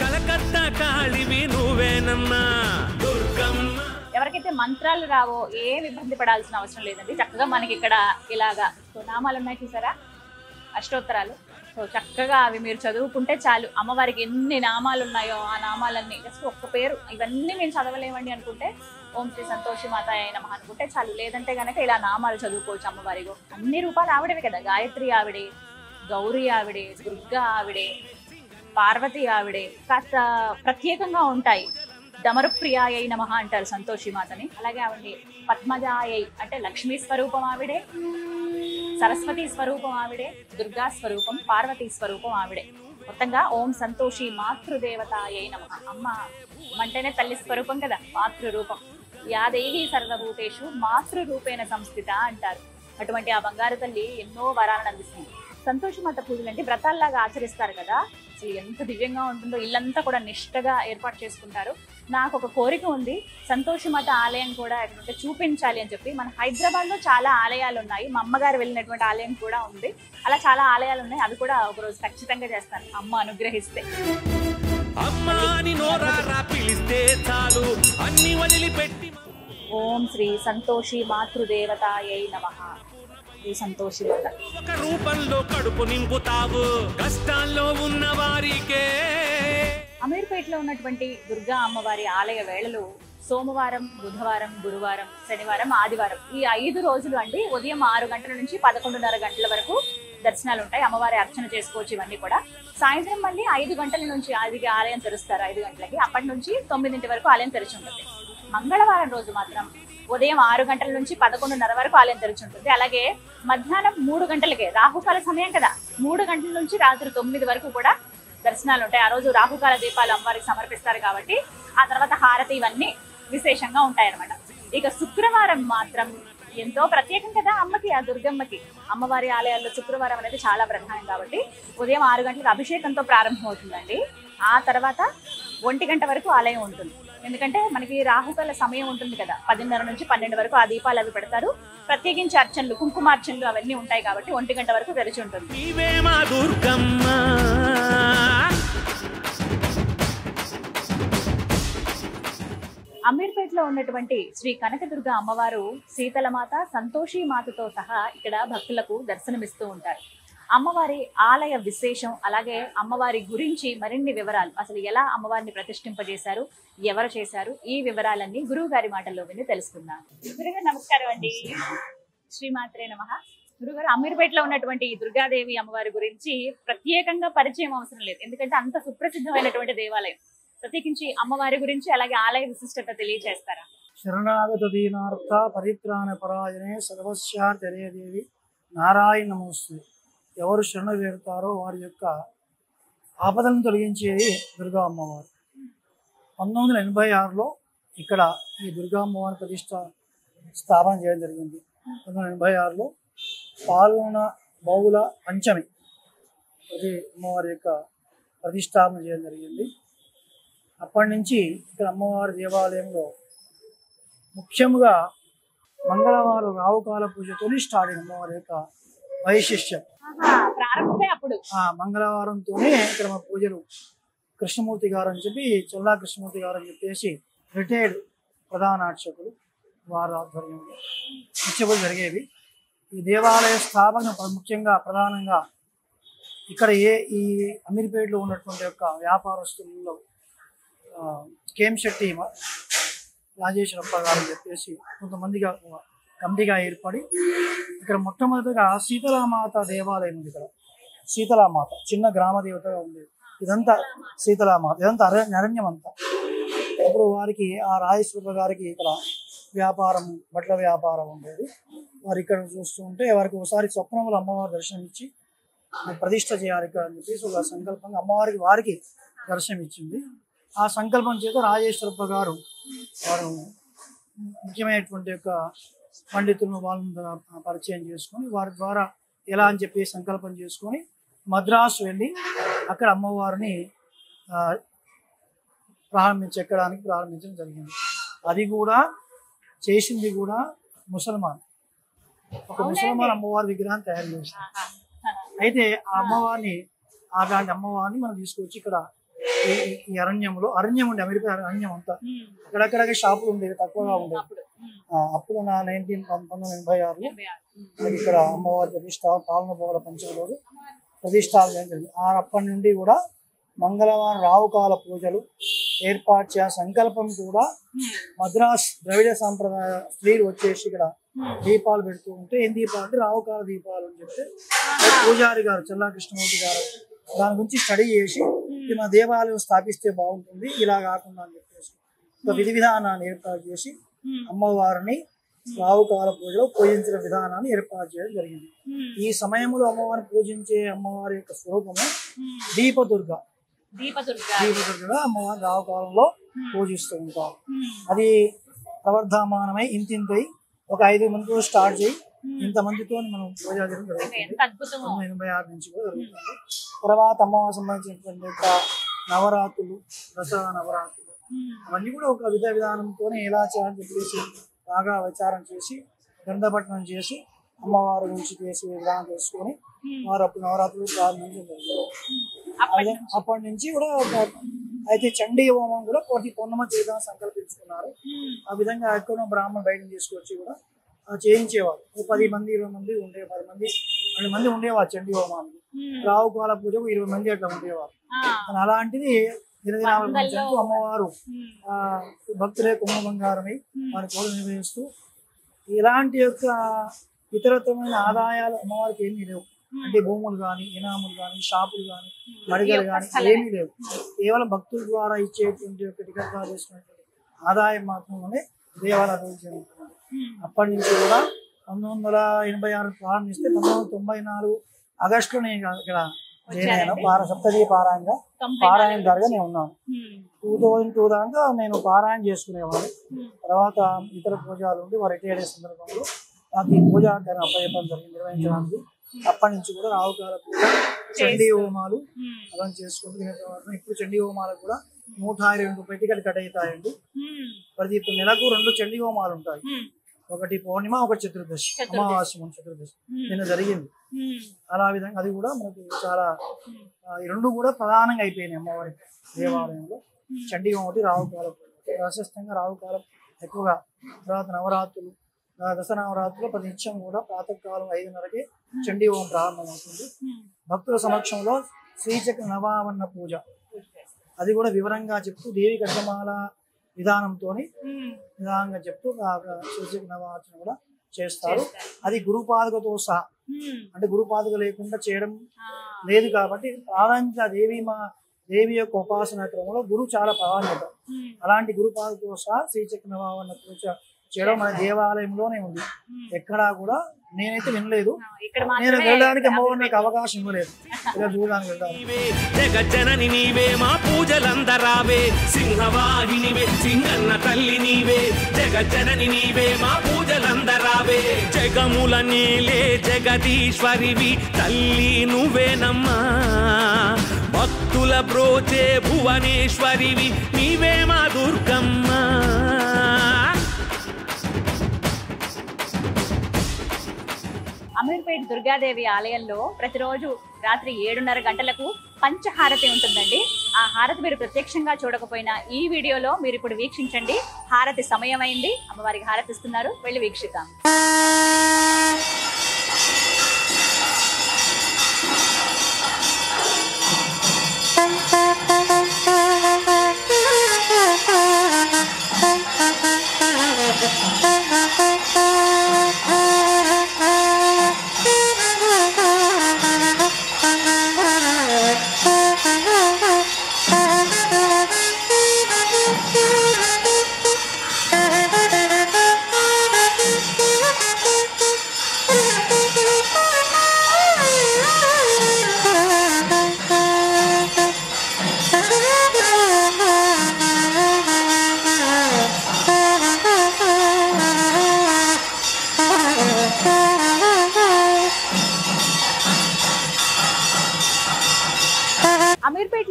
కలకత్తా కాళివి నువ్వేనమ్మా దుర్గమ్మ. ఎవరికైతే మంత్రాలు రావో ఏం ఇబ్బంది పడాల్సిన అవసరం లేదండి. చక్కగా మనకి ఇక్కడ ఇలాగా నామాలు ఉన్నాయి చూసారా, అష్టోత్తరాలు. సో చక్కగా అవి మీరు చదువుకుంటే చాలు. అమ్మవారికి ఎన్ని నామాలు ఉన్నాయో ఆ నామాలన్నీ జస్ట్ ఒక్క పేరు, ఇవన్నీ మేము చదవలేమండి అనుకుంటే ఓం శ్రీ సంతోషి మాత నమః అనుకుంటే చాలు. లేదంటే కనుక ఇలా నామాలు చదువుకోవచ్చు అమ్మవారిగో. అన్ని రూపాలు ఆవిడవి కదా, గాయత్రి ఆవిడే, గౌరీ ఆవిడే, దుర్గా ఆవిడే, పార్వతి ఆవిడే. కాస్త ప్రత్యేకంగా ఉంటాయి. దమరుప్రియాయ నమః అంటారు సంతోషి మాతని. అలాగే ఆవిడ పద్మజాయ అంటే లక్ష్మీ స్వరూపం ఆవిడే, సరస్వతి స్వరూపం ఆవిడే, దుర్గా స్వరూపం, పార్వతీ స్వరూపం ఆవిడే. మొత్తంగా ఓం సంతోషి మాతృదేవతాయ నమః. అమ్మ అంటేనే తల్లి స్వరూపం కదా, మాతృరూపం. యాదేహి సర్వభూతేషు మాతృరూపేణ సంస్థిత అంటారు. అటువంటి ఆ బంగారు తల్లి ఎన్నో వరాలను అందిస్తుంది. సంతోషి మాత పూజలు అంటే వ్రతాల్లాగా ఆచరిస్తారు కదా, అసలు ఎంత దివ్యంగా ఉంటుందో. ఇల్లంతా కూడా నిష్టగా ఏర్పాటు చేసుకుంటారు. నాకు ఒక కోరిక ఉంది, సంతోషి మాత ఆలయం కూడా ఎక్కడంటే చూపించాలి అని చెప్పి. మన హైదరాబాద్ లో చాలా ఆలయాలు ఉన్నాయి, మా అమ్మగారు వెళ్ళినటువంటి ఆలయం కూడా ఉంది. అలా చాలా ఆలయాలు ఉన్నాయి, అవి కూడా ఒకరోజు ఖచ్చితంగా చేస్తాను అమ్మ అనుగ్రహిస్తే. ఓం శ్రీ సంతోషి మాతృదేవతాయై నమః. సంతోషి మాత ఒక రూపంలో కడుపు నింపుతావు కష్టాల్లో ఉన్న వారికే. అమీర్పేటలో ఉన్నటువంటి దుర్గా అమ్మవారి ఆలయ వేళలు సోమవారం, బుధవారం, గురువారం, శనివారం, ఆదివారం ఈ 5 రోజులు అండి. ఉదయం 6 గంటల నుంచి 11:30 గంటల వరకు దర్శనాలు ఉంటాయి. అమ్మవారి అర్చన చేసుకోవచ్చు. ఇవన్నీ కూడా సాయంత్రం మళ్ళీ 5 గంటల నుంచి ఆలయం తెరుస్తారు. 5 గంటలకి అప్పటి నుంచి 9 వరకు ఆలయం తెరిచి ఉంటుంది. మంగళవారం రోజు మాత్రం ఉదయం 6 గంటల నుంచి 11:30 వరకు ఆలయం తెరిచి ఉంటుంది. అలాగే మధ్యాహ్నం 3 గంటలకే రాహుకాల సమయం కదా, 3 గంటల నుంచి రాత్రి 9 వరకు కూడా దర్శనాలు ఉంటాయి. ఆ రోజు రాహుకాల దీపాలు అమ్మవారికి సమర్పిస్తారు కాబట్టి ఆ తర్వాత హారతి ఇవన్నీ విశేషంగా ఉంటాయి అన్నమాట. ఇక శుక్రవారం మాత్రం ఎంతో ప్రత్యేకం కదా అమ్మకి, ఆ దుర్గమ్మకి. అమ్మవారి ఆలయాల్లో శుక్రవారం అనేది చాలా ప్రధానం కాబట్టి ఉదయం 6 గంటలకు అభిషేకంతో ప్రారంభం అవుతుందండి. ఆ తర్వాత 1 గంట వరకు ఆలయం ఉంటుంది. ఎందుకంటే మనకి రాహుకాల సమయం ఉంటుంది కదా, 10:30 నుంచి 12 వరకు ఆ దీపాలు అవి పెడతారు. ప్రత్యేకించి అర్చనలు, కుంకుమార్చనలు అవన్నీ ఉంటాయి కాబట్టి 1 గంట వరకు తెరిచి ఉంటుంది. అమీర్పేటలో ఉన్నటువంటి శ్రీ కనకదుర్గ అమ్మవారు శీతలమాత, సంతోషి మాతతో సహా ఇక్కడ భక్తులకు దర్శనమిస్తూ ఉంటారు. అమ్మవారి ఆలయ విశేషం, అలాగే అమ్మవారి గురించి మరిన్ని వివరాలు, అసలు ఎలా అమ్మవారిని ప్రతిష్ఠింపజేశారు, ఎవరు చేశారు, ఈ వివరాలన్నీ గురువు గారి మాటల్లో విని తెలుసుకుందాం. గురుగారు నమస్కారం అండి. శ్రీమాత్రే నమః. గురుగారు, అమీర్పేటలో ఉన్నటువంటి దుర్గాదేవి అమ్మవారి గురించి ప్రత్యేకంగా పరిచయం అవసరం లేదు, ఎందుకంటే అంత సుప్రసిద్ధమైనటువంటి దేవాలయం. ప్రత్యేకించి అమ్మవారి గురించి అలాగే ఆలయ విశిష్టత తెలియజేస్తారా? శరణాగత దీనార్థ పరిత్రాణ పరాయణే సర్వస్యార్థే దేవి నారాయణ నమోస్తు. ఎవరు శరణ వేరుతారో వారి యొక్క ఆపదలను తొలగించేది దుర్గా అమ్మవారు. 1986లో ఇక్కడ ఈ దుర్గా అమ్మవారి స్థాపన చేయడం జరిగింది. 1986లో పాల్గొన బహుళ పంచమి అది అమ్మవారి యొక్క ప్రతిష్టాపన చేయడం జరిగింది. అప్పటి నుంచి ఇక్కడ అమ్మవారి దేవాలయంలో ముఖ్యంగా మంగళవారం రావుకాల పూజతోనే స్టార్ట్ అయింది. అమ్మవారి యొక్క వైశిష్ట్యం ప్రారంభమే అప్పుడు మంగళవారంతోనే ఇక్కడ మా పూజలు కృష్ణమూర్తి గారు అని చెప్పి, చల్లా కృష్ణమూర్తి గారు అని చెప్పేసి రిటైర్డ్ ప్రధాన అర్చకులు వారి ఆధ్వర్యంలో నిత్యపూజలు జరిగేవి. ఈ దేవాలయ స్థాపన ముఖ్యంగా ప్రధానంగా ఇక్కడ ఈ అమీర్పేటలో ఉన్నటువంటి యొక్క వ్యాపారస్తులలో కేంశెట్టి రాజేశ్వరప్ప గారు అని చెప్పేసి కొంతమందిగా కమిటీగా ఏర్పడి ఇక్కడ మొట్టమొదటిగా శీతలామాత దేవాలయం ఉంది. ఇక్కడ శీతలామాత చిన్న గ్రామ దేవతగా ఉండేది. ఇదంతా శీతలామాత, ఇదంతా అరణ్యం అంతా. అప్పుడు వారికి ఆ రాజేశ్వరప్ప గారికి ఇక్కడ వ్యాపారం, బట్టల వ్యాపారం ఉండేది. వారు ఇక్కడ చూస్తూ ఉంటే వారికి ఒకసారి స్వప్నంలో అమ్మవారి దర్శనం ఇచ్చి ప్రతిష్ట చేయాలి ఇక్కడ అని చెప్పేసి ఒక సంకల్పంగా అమ్మవారికి వారికి దర్శనం ఇచ్చింది. ఆ సంకల్పం చేత రాజేశ్వరప్ప గారు వారు ముఖ్యమైనటువంటి యొక్క పండితులను వాళ్ళని పరిచయం చేసుకొని వారి ద్వారా ఎలా అని చెప్పి సంకల్పం చేసుకొని మద్రాసు వెళ్ళి అక్కడ అమ్మవారిని ప్రారంభించడం జరిగింది. అది కూడా చేసింది కూడా ముసల్మాన్, ఒక ముసల్మాన్ అమ్మవారి విగ్రహాన్ని తయారు చేసింది. అయితే ఆ అమ్మవారిని, అలాంటి అమ్మవారిని మనం తీసుకొచ్చి ఇక్కడ ఈ అరణ్యం ఉండే అమెరికా అరణ్యం అంతా అక్కడక్కడ షాపులు ఉండేవి, తక్కువగా ఉండేవి. అప్పుడు 1986లో ఇక్కడ అమ్మవారి ప్రతిష్ట పాలనపోగల పంచమ రోజు ప్రతిష్టాపన జరిగింది. అప్పటి నుండి కూడా మంగళవారం రావుకాల పూజలు ఏర్పాటు చేయ సంకల్పం కూడా మద్రాస్ ద్రవిడ సాంప్రదాయ స్త్రీలు వచ్చేసి ఇక్కడ దీపాలు పెడుతూ ఉంటే, ఏం దీపాలు అంటే రావుకాల దీపాలు అని చెప్తే పూజారి గారు చల్లా కృష్ణమూర్తి గారు దాని గురించి స్టడీ చేసి మన దేవాలయం స్థాపిస్తే బాగుంటుంది, ఇలా కాకుండా అని చెప్పేసి ఒక విధి విధానాన్ని ఏర్పాటు చేసి అమ్మవారిని రావుకాల పూజలో పూజించిన విధానాన్ని ఏర్పాటు చేయడం జరిగింది. ఈ సమయంలో అమ్మవారిని పూజించే అమ్మవారి యొక్క స్వరూపము దీపదుర్గ. దీపదుర్గగా అమ్మవారిని రావుకాలంలో పూజిస్తూ ఉంటారు. అది ప్రవర్ధమానమై ఇంతింతై ఒక 5 మందితో స్టార్ట్ చేయి ఇంతమందితో మనం పూజ చేయడం జరుగుతుంది. 86 నుంచి కూడా జరుగుతుంది. తర్వాత అమ్మవారికి సంబంధించినటువంటి నవరాత్రులు, దసరా నవరాత్రులు అవన్నీ కూడా ఒక విధానంతోనే ఎలా చేయాలని చెప్పేసి బాగా విచారం చేసి గంధపట్నం చేసి అమ్మవారి గురించి చేసే విధానం చేసుకొని వారు అప్పుడు నవరాత్రులు ప్రారంభించడం. అప్పటి నుంచి కూడా అయితే చండీ హోమం కూడా ప్రతి పౌర్ణమ చేద్దాం సంకల్పించుకున్నారు. ఆ విధంగా ఎక్కడో బ్రాహ్మణ బయటను తీసుకొచ్చి కూడా చేయించేవారు. 10 మంది 20 మంది ఉండే 10 మంది 12 మంది ఉండేవారు చండీ హోమానికి. రావుకాల పూజకు 20 మంది అట్లా ఉండేవారు. అలాంటిది 24 అమ్మవారు భక్తులే కుంభ బంగారమై వారి పూజలు నిర్వహిస్తూ ఇలాంటి యొక్క ఇతరత్వమైన ఆదాయాలు అమ్మవారికి ఏమీ లేవు. అంటే భూములు కానీ, ఇనాములు కానీ, షాపులు కానీ, మడిగలు కానీ ఏమీ లేవు. కేవలం భక్తుల ద్వారా ఇచ్చేటువంటి టికెట్ ద్వారా చేసుకునేటువంటి ఆదాయం మాత్రమే దేవాలయ అభివృద్ధి జరుగుతుంది. అప్పటి నుంచి కూడా 1986 ప్రారంభిస్తే 1994 ఆగస్టులో నేను ఇక్కడ సప్తదీ పారాయణ ద్వారా నేను ఉన్నాను. 2002 దాకా నేను పారాయణ చేసుకునేవాడు. తర్వాత ఇతర పూజలు ఉండి వారు రిటైర్ అయ్యే సందర్భంలో నాకు ఈ పూజాకారం అప్పచెప్పడం జరిగింది నిర్వహించడానికి. అప్పటి నుంచి కూడా రావుకాల పూజ, చండీ హోమాలు అలా చేసుకుంటూ ఇప్పుడు చండీ హోమాలకు కూడా 122 టికెట్ కట్ అవుతాయండి. ప్రతి నెలకు 2 చండీ హోమాలు ఉంటాయి. ఒకటి పౌర్ణిమ, ఒకటి చతుర్దశి, అమావాస్య చతుర్దశి నిన్న జరిగింది. అలా విధంగా అది కూడా మనకు చాలా ఈ 2 కూడా ప్రధానంగా అయిపోయినాయి అమ్మవారి దేవాలయంలో. చండీ హోమం ఒకటి, రావుకాలం ప్రశస్తంగా రావుకాలం ఎక్కువగా. తర్వాత నవరాత్రులు, దసరా నవరాత్రులు ప్రతి నిత్యం కూడా ప్రాతకాలం 5:30కి చండీ హోమం ప్రారంభమవుతుంది. భక్తుల సమక్షంలో శ్రీచక్ర నవావరణ పూజ అది కూడా వివరంగా చెప్తూ దేవి కట్టమాల విధానంతో నిదానంగా చెప్తూ శ్రీచక్ర నవార్చన కూడా చేస్తారు. అది గురుపాదుకతో సహా, అంటే గురుపాదుక లేకుండా చేయడం లేదు కాబట్టి ప్రాధాన్యత దేవి యొక్క ఉపాసన క్రమంలో గురువు చాలా ప్రాధాన్యత. అలాంటి గురుపాదుకతో సహా శ్రీచక్ర నవావరణ పూజ చేయడం మన దేవాలయంలోనే ఉంది. ఎక్కడా కూడా నేనైతే వినలేదు. నేను వెళ్ళడానికి అమ్మవారు నాకు అవకాశం ఇవ్వలేదు. ఇలా చూడడానికి వెళ్ళాలి. జగజ్జనని నీవే మా పూజలందరావే, సింహవాహినివే సింగన్న తల్లి నీవే, జగజ్జనని నీవే మా పూజలందరావే, జగముల నీలే జగదీశ్వరివి తల్లి నువ్వేనమ్మా, భక్తుల బ్రోచే భువనేశ్వరివి నీవే మా దుర్గమ్మ. అమీర్పేట్ దుర్గాదేవి ఆలయంలో ప్రతిరోజు రాత్రి 7:30 గంటలకు పంచహారతి ఉంటుందండి. ఆ హారతి మీరు ప్రత్యక్షంగా చూడకపోయినా ఈ వీడియోలో మీరు ఇప్పుడు వీక్షించండి. హారతి సమయం అయింది, అమ్మవారికి హారతి ఇస్తున్నారు, వెళ్ళి వీక్షిద్దాం.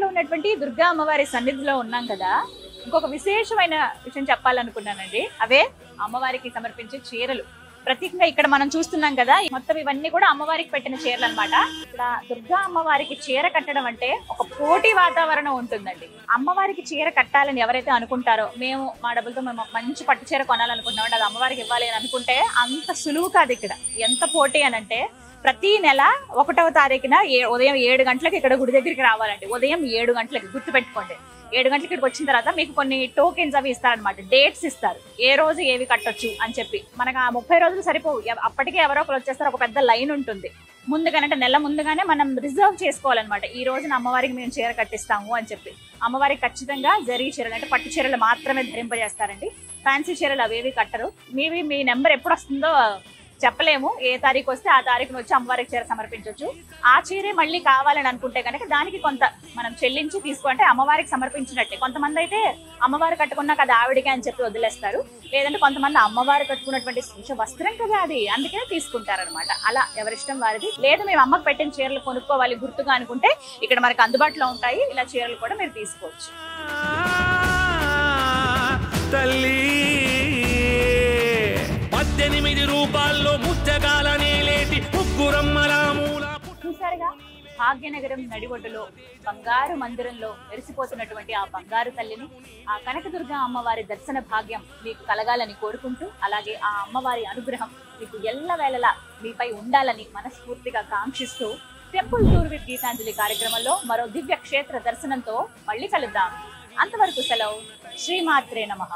లో ఉన్నటువంటి దుర్గా అమ్మవారి సన్నిధిలో ఉన్నాం కదా, ఇంకొక విశేషమైన విషయం చెప్పాలనుకున్నానండి. అవే అమ్మవారికి సమర్పించే చీరలు. ప్రత్యేకంగా ఇక్కడ మనం చూస్తున్నాం కదా, మొత్తం ఇవన్నీ కూడా అమ్మవారికి పెట్టిన చీరలు అన్నమాట. ఇక్కడ దుర్గా అమ్మవారికి చీర కట్టడం అంటే ఒక పోటీ వాతావరణం ఉంటుందండి. అమ్మవారికి చీర కట్టాలని ఎవరైతే అనుకుంటారో, మేము మా డబ్బులతో మేము మంచి పట్టు చీర కొనాలనుకుంటున్నాం, అది అమ్మవారికి ఇవ్వాలి అని అనుకుంటే అంత సులువు కాదు. ఇక్కడ ఎంత పోటీ అని అంటే, ప్రతి నెల 1వ తారీఖున ఉదయం 7 గంటలకు ఇక్కడ గుడి దగ్గరికి రావాలండి. ఉదయం 7 గంటలకి గుర్తుపెట్టుకోండి. 7 గంటలకి ఇక్కడికి వచ్చిన తర్వాత మీకు కొన్ని టోకెన్స్ అవి ఇస్తారనమాట, డేట్స్ ఇస్తారు, ఏ రోజు ఏవి కట్టొచ్చు అని చెప్పి. మనకు ఆ 30 రోజులు సరిపోవు, అప్పటికే ఎవరో ఒకరు వచ్చేస్తారు. ఒక పెద్ద లైన్ ఉంటుంది ముందుగానే, నెల ముందుగానే మనం రిజర్వ్ చేసుకోవాలన్నమాట. ఈ రోజున అమ్మవారికి మేము చీర కట్టిస్తాము అని చెప్పి. అమ్మవారికి ఖచ్చితంగా జరీ చీరలు అంటే పట్టు చీరలు మాత్రమే ధరింపజేస్తారండి. ఫ్యాన్సీ చీరలు అవేవి కట్టరు. మీ నెంబర్ ఎప్పుడు వస్తుందో చెప్పలేము, ఏ తారీఖు వస్తే ఆ తారీఖున వచ్చి అమ్మవారికి చీర సమర్పించవచ్చు. ఆ చీరే మళ్ళీ కావాలని అనుకుంటే కనుక దానికి కొంత మనం చెల్లించి తీసుకుంటే అమ్మవారికి సమర్పించినట్టే. కొంతమంది అయితే అమ్మవారు కట్టుకున్నా కదా ఆవిడికి అని చెప్పి వదిలేస్తారు. లేదంటే కొంతమంది అమ్మవారు కట్టుకున్నటువంటి వస్త్రం కదా అది, అందుకనే తీసుకుంటారనమాట. అలా ఎవరిష్టం వారిది. లేదు మేము అమ్మకు పెట్టిన చీరలు కొనుక్కోవాలి గుర్తుగా అనుకుంటే ఇక్కడ మనకు అందుబాటులో ఉంటాయి. ఇలా చీరలు కూడా మీరు తీసుకోవచ్చు. తల్లి 18 రూపాయల్లో ముచ్చగాలనే లేటి ముగ్గురమ్మల మూల. చూసారుగా, భాగ్యనగరం నడిబొడ్డులో బంగారు మందిరంలో మెరిసిపోతున్నటువంటి ఆ బంగారు తల్లిని, ఆ కనకదుర్గ అమ్మవారి దర్శన భాగ్యం మీకు కలగాలని కోరుకుంటూ, అలాగే ఆ అమ్మవారి అనుగ్రహం మీకు ఎల్లవేళలా మీపై ఉండాలని మనస్ఫూర్తిగా కాంక్షిస్తూ, టెంపుల్ టూర్ విత్ గీతాంజలి కార్యక్రమంలో మరో దివ్య క్షేత్ర దర్శనంతో మళ్ళీ కలుద్దాం. అంతవరకు సెలవు. శ్రీమాత్రే నమః.